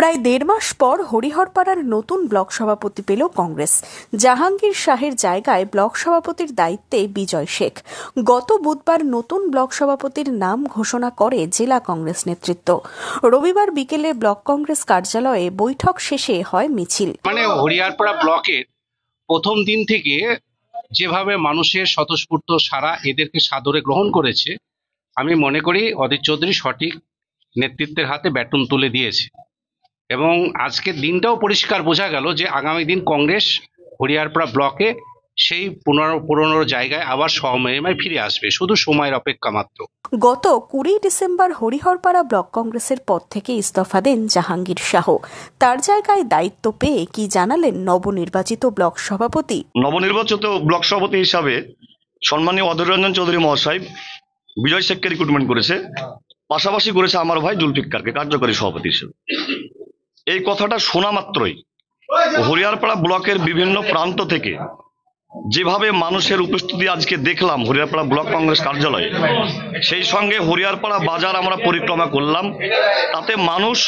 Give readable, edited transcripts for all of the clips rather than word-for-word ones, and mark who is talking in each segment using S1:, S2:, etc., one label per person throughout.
S1: প্রায় ১.৫ মাস পর হরিহরপাড়ার নতুন ব্লক সভাপতি পেল কংগ্রেস। জাহাঙ্গীর শাহের জায়গায় ব্লক সভাপতির দায়িত্বে বিজয় শেখ। গত বুধবার নতুন ব্লক সভাপতির নাম ঘোষণা করে জেলা কংগ্রেস নেতৃত্ব। রবিবার বিকেলে ব্লক কংগ্রেস কার্যালয়ে বৈঠক শেষে হয় মিছিল।
S2: হরিহরপাড়া ব্লকের প্রথম দিন থেকে যেভাবে মানুষের স্বতঃস্ফূর্ত সারা এদেরকে সাদরে গ্রহণ করেছে, আমি মনে করি অধীর চৌধুরী সঠিক নেতৃত্বের হাতে ব্যাটন তুলে দিয়েছে এবং আজকের দিনটাও পরিষ্কার বোঝা গেল যে আগামী দিন কংগ্রেস হরিহরপাড়া ব্লকে সেই পুরনো জায়গায় আবার স্বমহিমায় ফিরে আসবে, শুধু সময়ের অপেক্ষা মাত্র।
S1: গত ২০ ডিসেম্বর হরিহরপাড়া ব্লক কংগ্রেসের পদ থেকে ইস্তফা দেন জাহাঙ্গীর শাহ। তার জায়গায় দায়িত্ব পেয়ে কি জানালেন নবনির্বাচিত ব্লক সভাপতি।
S3: নবনির্বাচিত ব্লক সভাপতি হিসাবে সম্মানীয় অধীর রঞ্জন চৌধুরী মহাশয় বিজয় শেখকে রিক্রুটমেন্ট করেছে, পাশাপাশি করেছে আমার ভাই জুলফিকারকে কার্যকরী সভাপতি হিসেবে। এই কথাটা শোনা মাত্রই হরিহরপাড়া ব্লকের বিভিন্ন প্রান্ত থেকে যেভাবে মানুষের উপস্থিতি আজকে দেখলাম হরিহরপাড়া ব্লক কংগ্রেস কার্যালয়ে, সেই সঙ্গে হরিহরপাড়া বাজার আমরা পরিক্রমা করলাম, তাতে মানুষ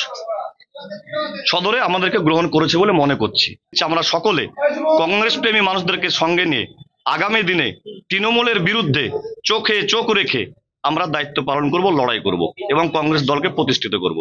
S3: সদরে আমাদেরকে গ্রহণ করেছে বলে মনে করছি। আমরা সকলে কংগ্রেস প্রেমী মানুষদেরকে সঙ্গে নিয়ে আগামী দিনে তৃণমূলের বিরুদ্ধে চোখে চোখ রেখে আমরা দায়িত্ব পালন করব, লড়াই করব এবং কংগ্রেস দলকে প্রতিষ্ঠিত করব।